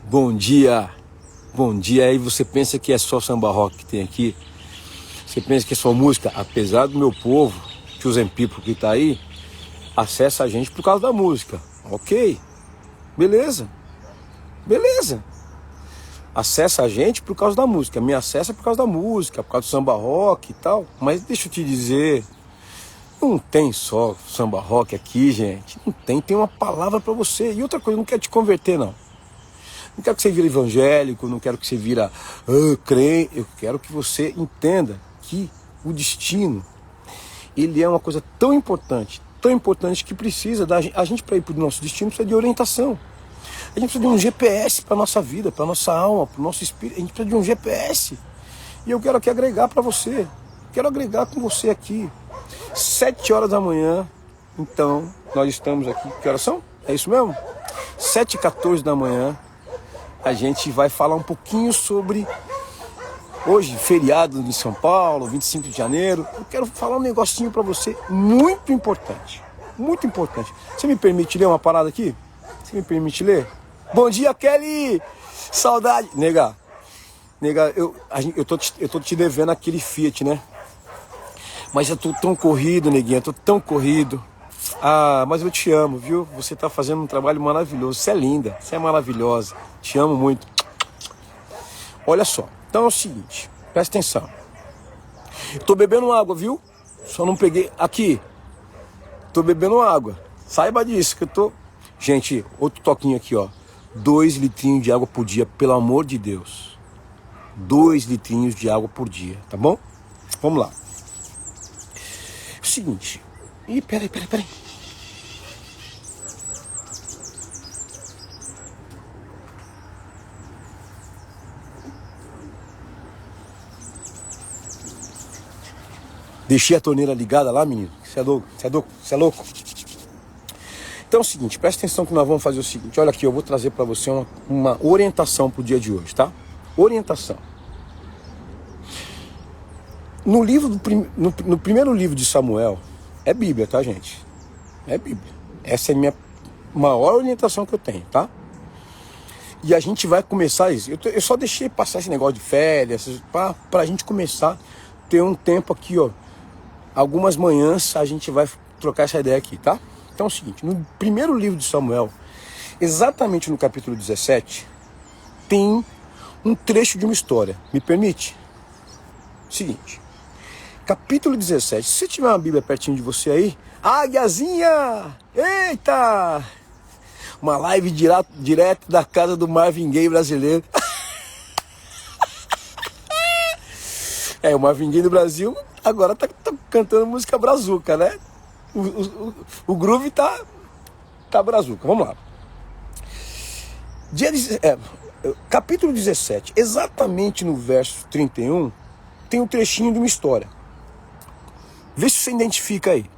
Bom dia, bom dia. Aí você pensa que é só samba rock que tem aqui? Você pensa que é só música? Apesar do meu povo, Chosen People que tá aí, acessa a gente por causa da música. Ok, beleza, beleza. Acessa a gente por causa da música. Me acessa por causa da música, por causa do samba rock e tal. Mas deixa eu te dizer, não tem só samba rock aqui, gente. Não tem, tem uma palavra pra você. E outra coisa, eu não quero te converter, não. Não quero que você vire evangélico, não quero que você vira crente. Eu quero que você entenda que o destino, ele é uma coisa tão importante que precisa da gente. A gente, para ir para o nosso destino, precisa de orientação. A gente precisa de um GPS para a nossa vida, para a nossa alma, para o nosso espírito. A gente precisa de um GPS. E eu quero aqui agregar para você. Quero agregar com você aqui. 7 horas da manhã. Então, nós estamos aqui. Que horas são? É isso mesmo? 7h14 da manhã. A gente vai falar um pouquinho sobre hoje, feriado em São Paulo, 25 de janeiro. Eu quero falar um negocinho para você muito importante. Muito importante. Você me permite ler uma parada aqui? Você me permite ler? Bom dia, Kelly! Saudade! Nega, eu tô te devendo aquele Fiat, né? Mas eu tô tão corrido, neguinha, eu tô tão corrido. Ah, mas eu te amo, viu? Você tá fazendo um trabalho maravilhoso. Você é linda, você é maravilhosa. Te amo muito. Olha só, então é o seguinte, presta atenção. Tô bebendo água, viu? Só não peguei... Aqui, tô bebendo água. Saiba disso, que eu tô... Gente, outro toquinho aqui, ó. 2 litrinhos de água por dia, pelo amor de Deus. 2 litrinhos de água por dia, tá bom? Vamos lá. É o seguinte... Ih, peraí. Deixei a torneira ligada lá, menino. Você é louco? Então é o seguinte, presta atenção que nós vamos fazer o seguinte. Olha aqui, eu vou trazer para você uma orientação pro dia de hoje, tá? Orientação. No primeiro livro de Samuel, é Bíblia, tá, gente? É Bíblia. Essa é a minha maior orientação que eu tenho, tá? E a gente vai começar isso. Eu só deixei passar esse negócio de férias pra gente começar a ter um tempo aqui, ó. Algumas manhãs a gente vai trocar essa ideia aqui, tá? Então é o seguinte, no primeiro livro de Samuel, exatamente no capítulo 17, tem um trecho de uma história. Me permite? Seguinte, capítulo 17, se você tiver uma Bíblia pertinho de você aí, águiazinha! Eita! Uma live direto da casa do Marvin Gaye brasileiro. O Marvin Gaye do Brasil agora tá cantando música brazuca, né? O groove tá brazuca. Vamos lá. Capítulo 17, exatamente no verso 31, tem um trechinho de uma história. Vê se você identifica aí.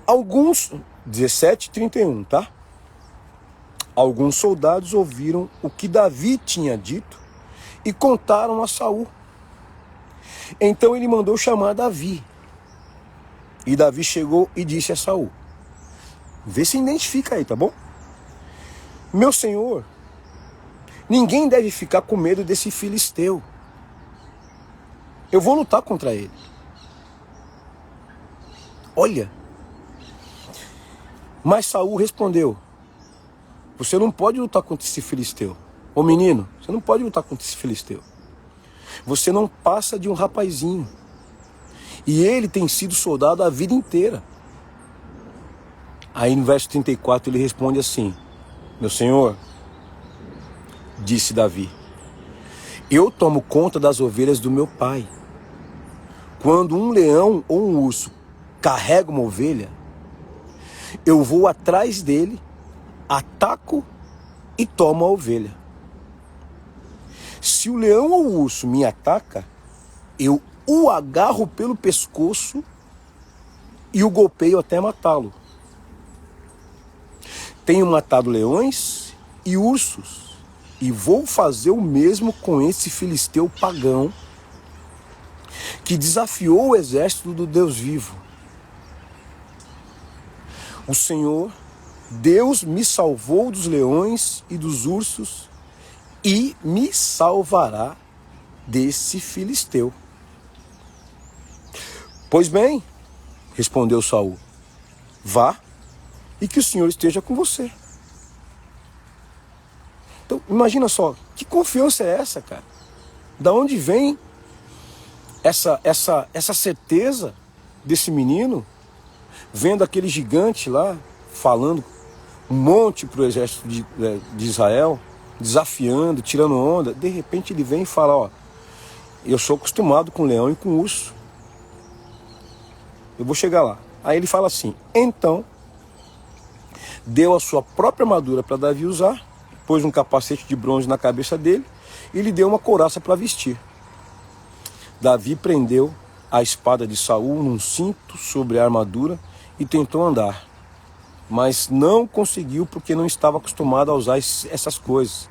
17:31, tá? Alguns soldados ouviram o que Davi tinha dito e contaram a Saul. Então ele mandou chamar Davi. E Davi chegou e disse a Saul. Vê se identifica aí, tá bom? Meu senhor, ninguém deve ficar com medo desse filisteu. Eu vou lutar contra ele. Olha. Mas Saul respondeu. Você não pode lutar contra esse filisteu. Ô menino, você não pode lutar contra esse filisteu. Você não passa de um rapazinho. E ele tem sido soldado a vida inteira. Aí no verso 34 ele responde assim. Meu senhor, disse Davi, eu tomo conta das ovelhas do meu pai. Quando um leão ou um urso carrega uma ovelha, eu vou atrás dele, ataco e tomo a ovelha. Se o leão ou o urso me ataca, eu o agarro pelo pescoço e o golpeio até matá-lo. Tenho matado leões e ursos e vou fazer o mesmo com esse filisteu pagão que desafiou o exército do Deus vivo. O Senhor Deus me salvou dos leões e dos ursos e me salvará desse filisteu. Pois bem, respondeu Saul, vá e que o Senhor esteja com você. Então, imagina só, que confiança é essa, cara? Da onde vem essa certeza desse menino, vendo aquele gigante lá, falando um monte para o exército de Israel, desafiando, tirando onda. De repente ele vem e fala, ó, eu sou acostumado com leão e com urso. Eu vou chegar lá. Aí ele fala assim, então, deu a sua própria armadura para Davi usar, pôs um capacete de bronze na cabeça dele e lhe deu uma couraça para vestir. Davi prendeu a espada de Saul num cinto sobre a armadura e tentou andar, mas não conseguiu porque não estava acostumado a usar essas coisas.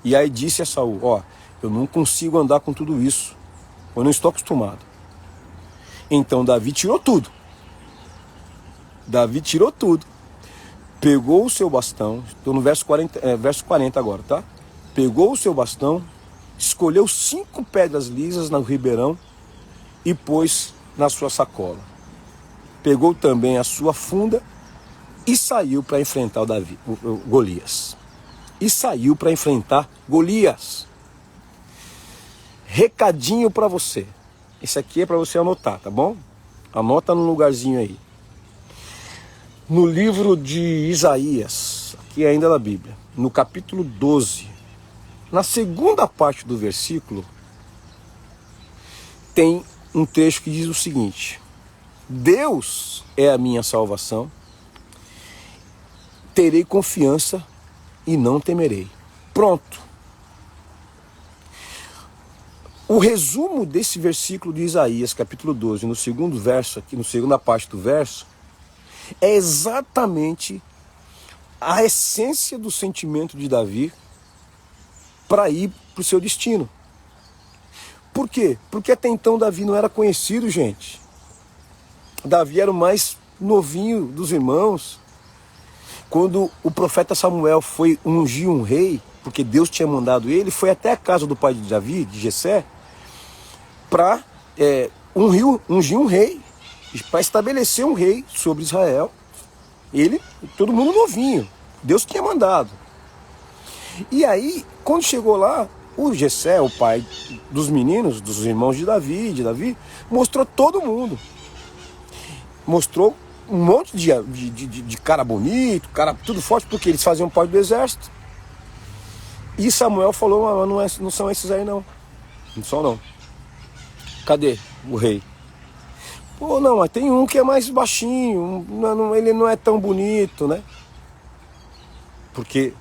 E aí disse a Saul, ó, eu não consigo andar com tudo isso, eu não estou acostumado. Então Davi tirou tudo. Davi tirou tudo. Pegou o seu bastão, estou no verso 40 agora, tá? Pegou o seu bastão, escolheu 5 pedras lisas no ribeirão e pôs na sua sacola. Pegou também a sua funda e saiu para enfrentar o Golias. E saiu para enfrentar Golias. Recadinho para você. Esse aqui é para você anotar, tá bom? Anota num lugarzinho aí. No livro de Isaías, aqui ainda da Bíblia, no capítulo 12, na segunda parte do versículo, tem um trecho que diz o seguinte: Deus é a minha salvação, terei confiança e não temerei. Pronto. O resumo desse versículo de Isaías, capítulo 12, no segundo verso, aqui na segunda parte do verso, é exatamente a essência do sentimento de Davi para ir para o seu destino. Por quê? Porque até então Davi não era conhecido, gente. Davi era o mais novinho dos irmãos. Quando o profeta Samuel foi ungir um rei, porque Deus tinha mandado ele, foi até a casa do pai de Davi, de Jessé, para ungir um rei, para estabelecer um rei sobre Israel. Ele, todo mundo novinho, Deus tinha mandado. E aí, quando chegou lá, o Jessé, o pai dos meninos, dos irmãos de Davi, mostrou todo mundo. Mostrou um monte de cara bonito, cara tudo forte, porque eles faziam parte do exército. E Samuel falou, não são esses aí não. Não são não. Cadê o rei? Pô, não, mas tem um que é mais baixinho, ele não é tão bonito, né? Porque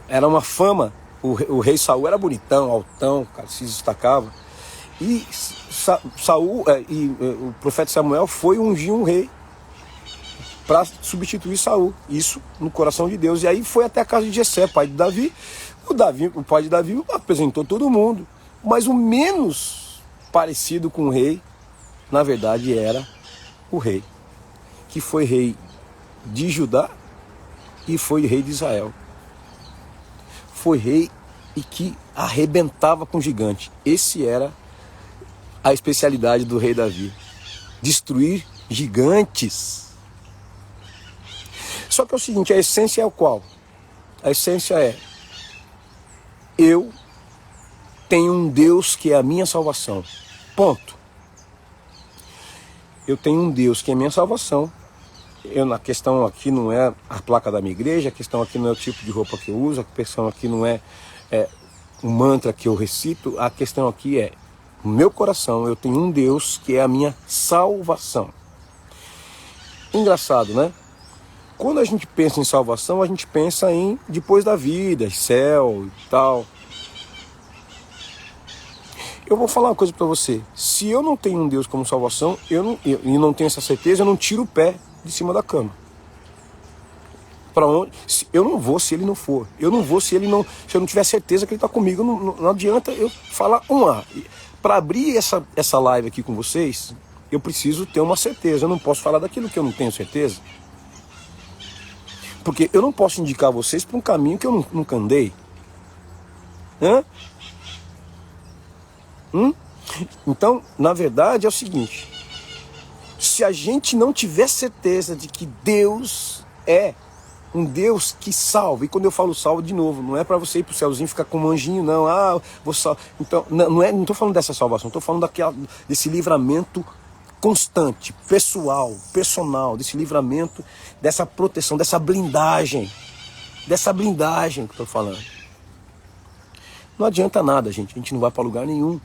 era uma fama, o rei Saul era bonitão, altão, cara, se destacava. E o profeta Samuel foi ungir um rei para substituir Saul. Isso no coração de Deus. E aí foi até a casa de Jessé, pai de Davi. O pai de Davi apresentou todo mundo. Mas o menos parecido com o rei, na verdade, era o rei, que foi rei de Judá e foi rei de Israel. Foi rei e que arrebentava com gigante. Esse era a especialidade do rei Davi: destruir gigantes. Só que é o seguinte, a essência é o qual? A essência é: eu tenho um Deus que é a minha salvação. Ponto. Eu tenho um Deus que é a minha salvação. A questão aqui não é a placa da minha igreja, a questão aqui não é o tipo de roupa que eu uso, a questão aqui não é o mantra que eu recito, a questão aqui é: no meu coração eu tenho um Deus que é a minha salvação. Engraçado, né? Quando a gente pensa em salvação, a gente pensa em depois da vida, céu e tal. Eu vou falar uma coisa para você: se eu não tenho um Deus como salvação, e não tenho essa certeza, eu não tiro o pé de cima da cama. Para onde? Eu não vou se ele não for. Eu não vou se eu não tiver certeza que ele está comigo. Não adianta eu falar para abrir essa live aqui com vocês, eu preciso ter uma certeza. Eu não posso falar daquilo que eu não tenho certeza. Porque eu não posso indicar vocês para um caminho que eu nunca andei. Hã? Então, na verdade, é o seguinte. Se a gente não tiver certeza de que Deus é um Deus que salva, e quando eu falo salva, de novo, não é para você ir pro céuzinho e ficar com um anjinho, não. Vou salvar. Então, não tô falando dessa salvação, tô falando desse livramento constante, pessoal, personal, desse livramento, dessa proteção, dessa blindagem que eu tô falando. Não adianta nada, gente, a gente não vai para lugar nenhum.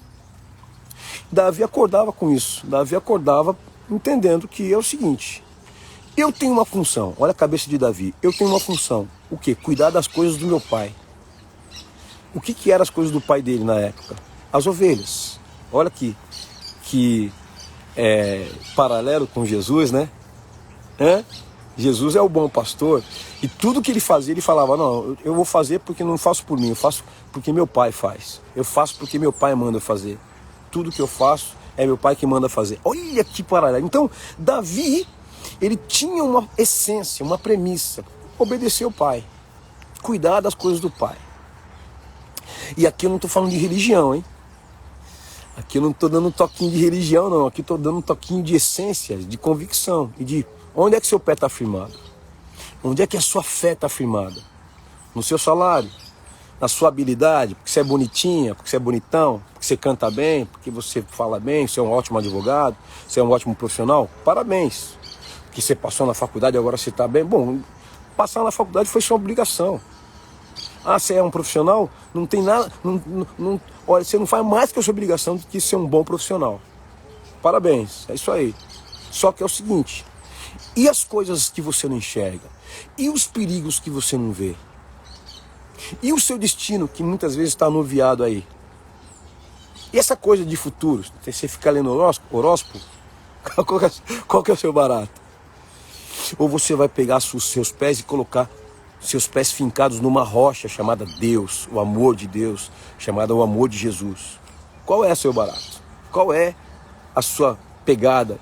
Davi acordava com isso, Davi acordava entendendo que é o seguinte: eu tenho uma função, olha a cabeça de Davi, eu tenho uma função, o quê? Cuidar das coisas do meu pai. O que eram as coisas do pai dele na época? As ovelhas. Olha aqui, que paralelo com Jesus, né? Jesus é o bom pastor, e tudo que ele fazia, ele falava, não, eu vou fazer porque não faço por mim, eu faço porque meu pai faz, eu faço porque meu pai manda fazer, tudo que eu faço é meu pai que manda fazer. Olha que paralelo. Então, Davi, ele tinha uma essência, uma premissa: obedecer o pai, cuidar das coisas do pai. E aqui eu não estou falando de religião, hein? Aqui eu não estou dando um toquinho de religião, não. Aqui estou dando um toquinho de essência, de convicção, e de onde é que seu pé está firmado? Onde é que a sua fé está firmada? No seu salário, na sua habilidade, porque você é bonitinha, porque você é bonitão, porque você canta bem, porque você fala bem, você é um ótimo advogado, você é um ótimo profissional? Parabéns. Que você passou na faculdade, agora você está bem. Bom, passar na faculdade foi sua obrigação. Você é um profissional? Não tem nada. Olha, você não faz mais que a sua obrigação do que ser um bom profissional. Parabéns, é isso aí. Só que é o seguinte: e as coisas que você não enxerga? E os perigos que você não vê? E o seu destino, que muitas vezes está anuviado aí? E essa coisa de futuro? Você fica lendo horóscopo? Qual que é o seu barato? Ou você vai pegar os seus pés e colocar seus pés fincados numa rocha chamada Deus, o amor de Deus, chamada o amor de Jesus? Qual é o seu barato? Qual é a sua pegada?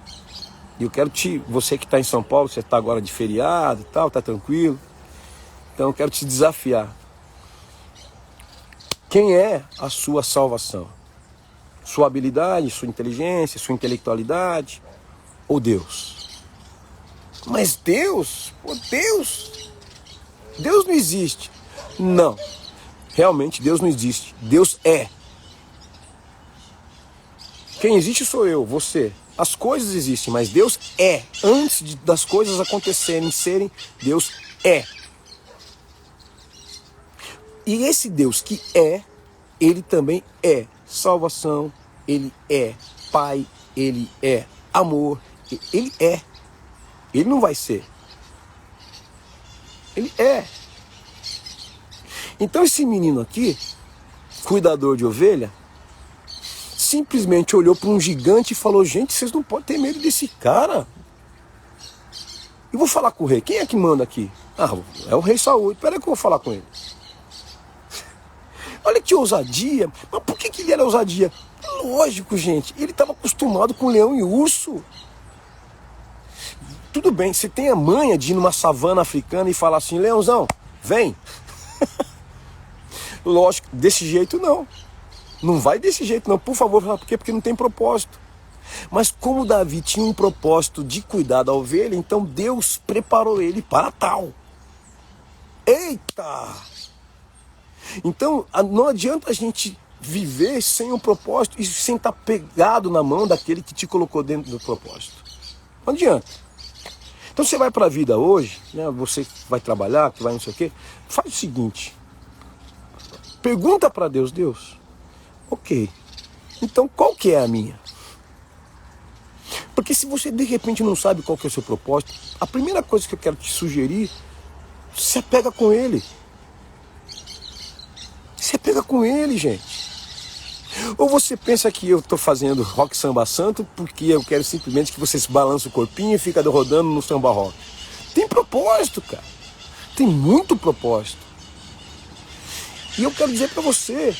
E eu quero você que está em São Paulo, você está agora de feriado e tal, está tranquilo. Então eu quero te desafiar. Quem é a sua salvação? Sua habilidade, sua inteligência, sua intelectualidade ou Deus? Mas Deus, Deus não existe. Não, realmente Deus não existe. Deus é. Quem existe sou eu, você. As coisas existem, mas Deus é. Antes das coisas acontecerem, serem, Deus é. E esse Deus que é, ele também é salvação, ele é Pai, ele é amor, ele é. Ele não vai ser. Ele é. Então esse menino aqui, cuidador de ovelha, simplesmente olhou para um gigante e falou: gente, vocês não podem ter medo desse cara. Eu vou falar com o rei. Quem é que manda aqui? É o rei Saul. Espera aí que eu vou falar com ele. Olha que ousadia. Mas por que ele era ousadia? Lógico, gente. Ele estava acostumado com leão e urso. Tudo bem, você tem a manha de ir numa savana africana e falar assim: leãozão, vem. Lógico, desse jeito não. Não vai desse jeito não, por favor. Por quê? Porque não tem propósito. Mas como Davi tinha um propósito de cuidar da ovelha, então Deus preparou ele para tal. Eita! Então não adianta a gente viver sem um propósito e sem estar pegado na mão daquele que te colocou dentro do propósito. Não adianta. Então você vai para a vida hoje, né, você vai trabalhar, que vai não sei o quê, faz o seguinte: pergunta para Deus: Deus, ok, então qual que é a minha? Porque se você de repente não sabe qual que é o seu propósito, a primeira coisa que eu quero te sugerir, se apega com ele. Se apega com ele, gente. Ou você pensa que eu estou fazendo rock samba santo porque eu quero simplesmente que você se balance o corpinho e fica rodando no samba rock. Tem propósito, cara. Tem muito propósito. E eu quero dizer para você,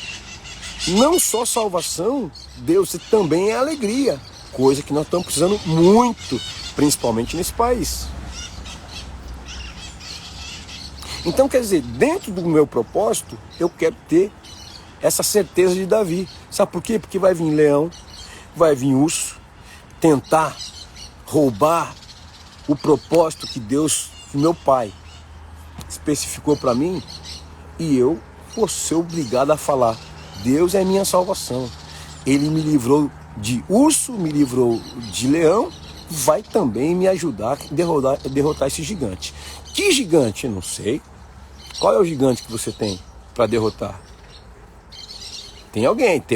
não só salvação, Deus também é alegria. Coisa que nós estamos precisando muito, principalmente nesse país. Então, quer dizer, dentro do meu propósito, eu quero ter essa certeza de Davi. Sabe por quê? Porque vai vir leão, vai vir urso, tentar roubar o propósito que Deus, que meu pai, especificou para mim, e eu vou ser obrigado a falar: Deus é minha salvação. Ele me livrou de urso, me livrou de leão, vai também me ajudar a derrotar esse gigante. Que gigante? Não sei. Qual é o gigante que você tem para derrotar? Tem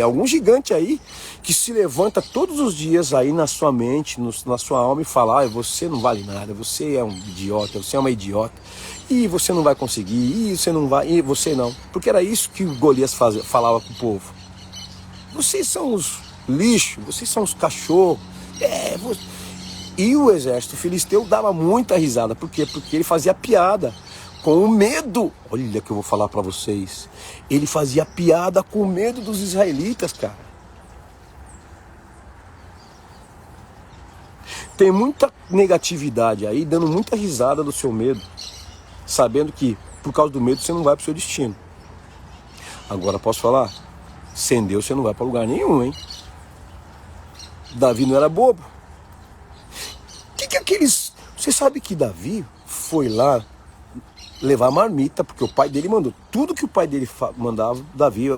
algum gigante aí que se levanta todos os dias aí na sua mente, na sua alma e fala: você não vale nada, você é um idiota, você é uma idiota, e você não vai conseguir, e você não vai, e você não. Porque era isso que o Golias falava com o povo. Vocês são os lixos, vocês são os cachorros. E o exército filisteu dava muita risada. Por quê? Porque ele fazia piada com o medo. Olha que eu vou falar para vocês. Ele fazia piada com o medo dos israelitas, cara. Tem muita negatividade aí, dando muita risada do seu medo, sabendo que por causa do medo você não vai para o seu destino. Agora posso falar? Sem Deus você não vai para lugar nenhum, hein? Davi não era bobo. Que aqueles... Você sabe que Davi foi lá levar marmita, porque o pai dele mandou. Tudo que o pai dele mandava, Davi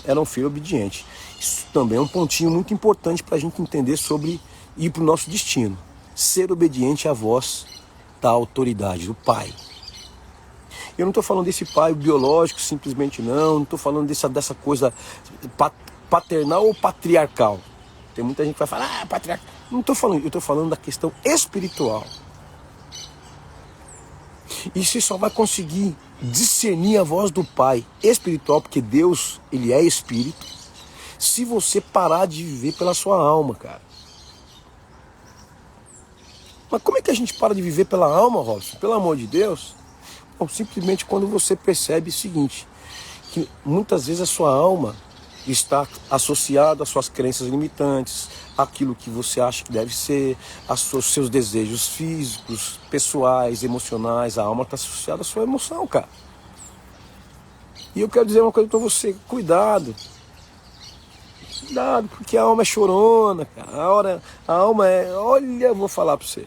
era um filho obediente. Isso também é um pontinho muito importante para a gente entender sobre ir para o nosso destino. Ser obediente à voz da autoridade, do pai. Eu não estou falando desse pai biológico simplesmente, não estou falando dessa coisa paternal ou patriarcal. Tem muita gente que vai falar: patriarcal. Não estou falando, eu estou falando da questão espiritual. E você só vai conseguir discernir a voz do Pai espiritual, porque Deus, Ele é espírito, se você parar de viver pela sua alma, cara. Mas como é que a gente para de viver pela alma, Robson? Pelo amor de Deus? Bom, simplesmente quando você percebe o seguinte, que muitas vezes a sua alma está associada às suas crenças limitantes, aquilo que você acha que deve ser, aos seus desejos físicos, pessoais, emocionais. A alma está associada à sua emoção, cara. E eu quero dizer uma coisa para você: cuidado. Cuidado, porque a alma é chorona, cara. A alma é... Olha, eu vou falar para você.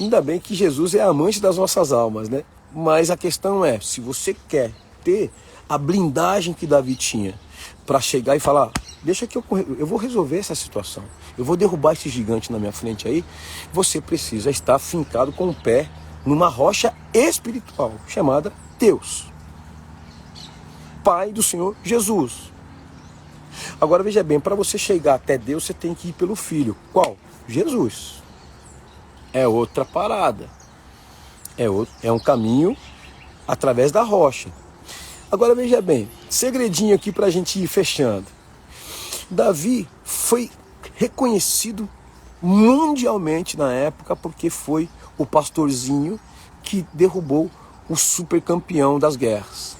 Ainda bem que Jesus é amante das nossas almas, né? Mas a questão é, se você quer ter a blindagem que Davi tinha, para chegar e falar: deixa que eu vou resolver essa situação, eu vou derrubar esse gigante na minha frente aí, você precisa estar fincado com o pé numa rocha espiritual, chamada Deus, Pai do Senhor Jesus. Agora veja bem, para você chegar até Deus, você tem que ir pelo Filho. Qual? Jesus. É outra parada. É um caminho através da rocha. Agora veja bem, segredinho aqui para a gente ir fechando. Davi foi reconhecido mundialmente na época porque foi o pastorzinho que derrubou o super campeão das guerras.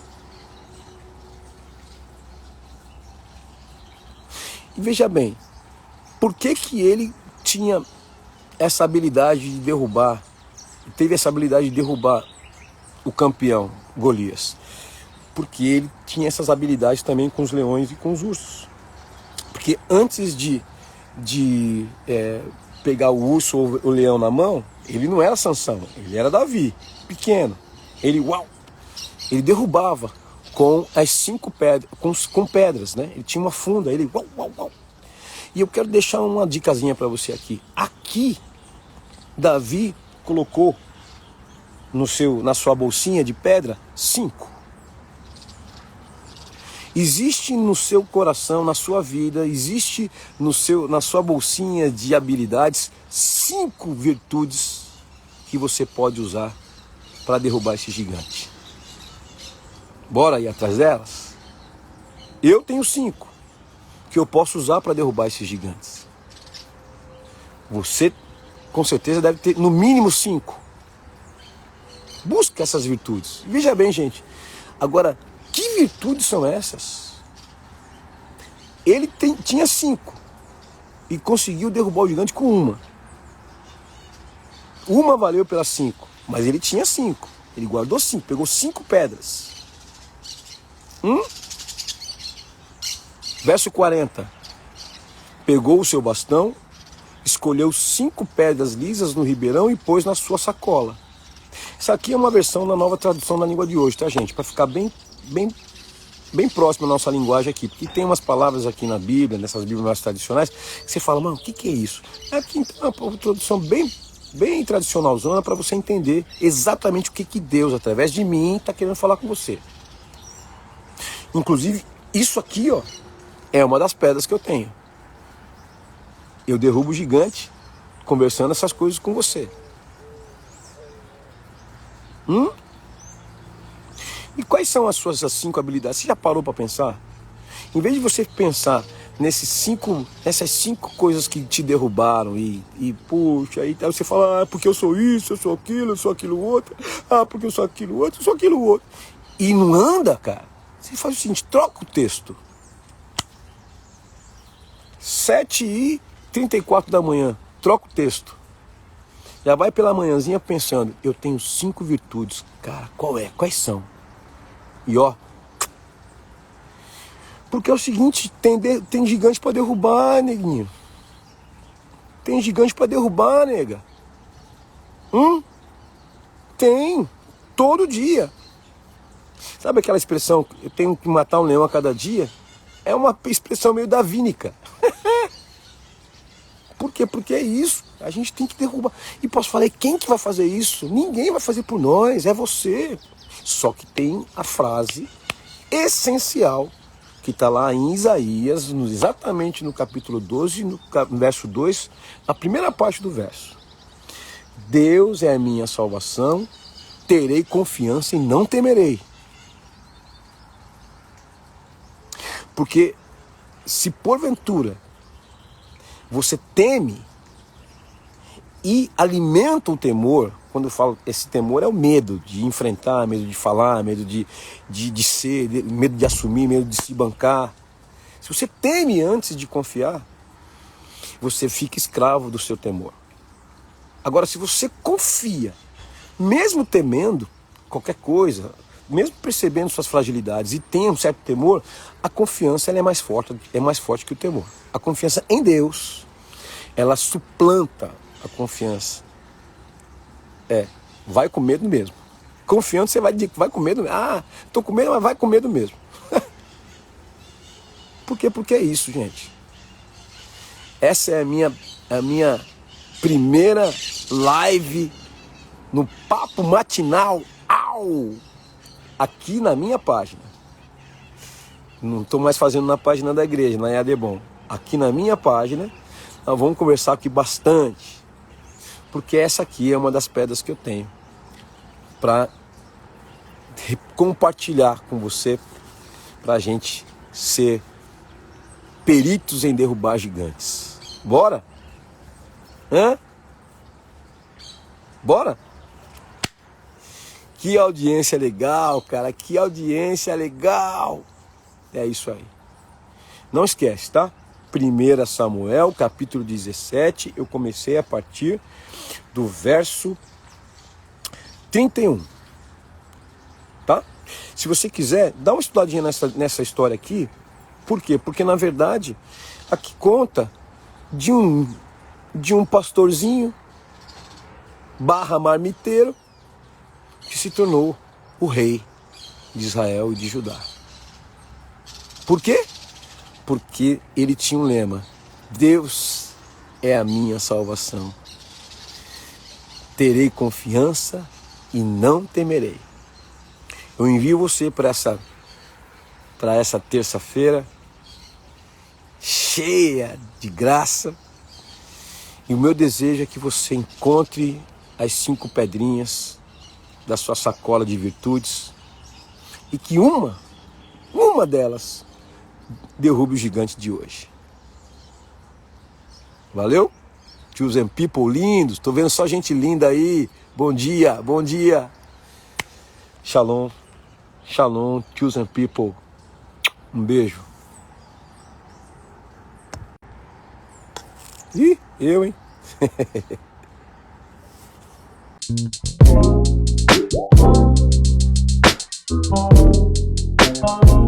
E veja bem, por que ele tinha essa habilidade de derrubar, teve essa habilidade de derrubar o campeão Golias? Porque ele tinha essas habilidades também com os leões e com os ursos. Porque antes de pegar o urso ou o leão na mão, ele não era Sansão, ele era Davi, pequeno. Ele derrubava com as 5 pedras, com pedras, né? Ele tinha uma funda, ele E eu quero deixar uma dicasinha para você aqui. Aqui, Davi colocou na sua bolsinha de pedra 5. Existe no seu coração, na sua vida, existe na sua bolsinha de habilidades 5 virtudes que você pode usar para derrubar esse gigante. Bora ir atrás delas? Eu tenho 5 que eu posso usar para derrubar esses gigantes. Você, com certeza, deve ter no mínimo 5. Busca essas virtudes. Veja bem, gente. Agora, que virtudes são essas? Ele tinha 5 e conseguiu derrubar o gigante com uma. Uma valeu pelas 5, mas ele tinha 5. Ele guardou 5, pegou 5 pedras. Verso 40. Pegou o seu bastão, escolheu 5 pedras lisas no ribeirão e pôs na sua sacola. Isso aqui é uma versão da nova tradução da língua de hoje, tá, gente? Para ficar bem próximo à nossa linguagem aqui. Porque tem umas palavras aqui na Bíblia, nessas Bíblias mais tradicionais, que você fala, mano, o que é isso? É porque então, é uma tradução bem tradicionalzona para você entender exatamente o que Deus, através de mim, está querendo falar com você. Inclusive, isso aqui, ó, é uma das pedras que eu tenho. Eu derrubo o gigante conversando essas coisas com você. E quais são as suas 5 habilidades? Você já parou para pensar? Em vez de você pensar nessas 5 coisas que te derrubaram e puxa, aí você fala, porque eu sou isso, eu sou aquilo outro, porque eu sou aquilo outro, eu sou aquilo outro. E não anda, cara. Você faz o seguinte, troca o texto. 7h34 da manhã, troca o texto. Já vai pela manhãzinha pensando, eu tenho 5 virtudes. Cara, quais são? E ó, porque é o seguinte, tem gigante para derrubar, neguinho. Tem gigante para derrubar, nega. Tem, todo dia. Sabe aquela expressão, eu tenho que matar um leão a cada dia? É uma expressão meio davínica. Por quê? Porque é isso. A gente tem que derrubar. E posso falar, quem que vai fazer isso? Ninguém vai fazer por nós, é você. Só que tem a frase essencial que está lá em Isaías, exatamente no capítulo 12, no verso 2, na primeira parte do verso. Deus é a minha salvação, terei confiança e não temerei. Porque se porventura você teme e alimenta o temor, quando eu falo esse temor é o medo de enfrentar, medo de falar, medo de ser, medo de assumir, medo de se bancar. Se você teme antes de confiar, você fica escravo do seu temor. Agora, se você confia, mesmo temendo qualquer coisa, mesmo percebendo suas fragilidades e tem um certo temor, a confiança ela é mais forte que o temor. A confiança em Deus, ela suplanta a confiança. Vai com medo mesmo. Confiando, você vai com medo. Tô com medo, mas vai com medo mesmo. Por quê? Porque é isso, gente. Essa é a minha primeira live no Papo Matinal, aqui na minha página. Não estou mais fazendo na página da igreja, na Adebom. Aqui na minha página, nós vamos conversar aqui bastante. Porque essa aqui é uma das pedras que eu tenho para compartilhar com você, para a gente ser peritos em derrubar gigantes. Bora? Bora? Que audiência legal, cara. Que audiência legal. É isso aí. Não esquece, tá? 1 Samuel, capítulo 17. Eu comecei a partir do verso 31. Tá? Se você quiser, dá uma estudadinha nessa história aqui. Por quê? Porque, na verdade, aqui conta de um pastorzinho / marmiteiro que se tornou o rei de Israel e de Judá. Por quê? Porque ele tinha um lema: Deus é a minha salvação. Terei confiança e não temerei. Eu envio você para essa terça-feira cheia de graça. E o meu desejo é que você encontre as 5 pedrinhas da sua sacola de virtudes e que uma delas derrube o gigante de hoje. Valeu? Chosen people lindos, tô vendo só gente linda aí. Bom dia, bom dia. Shalom, shalom, chosen people. Um beijo. Ih, eu, hein? Tchau.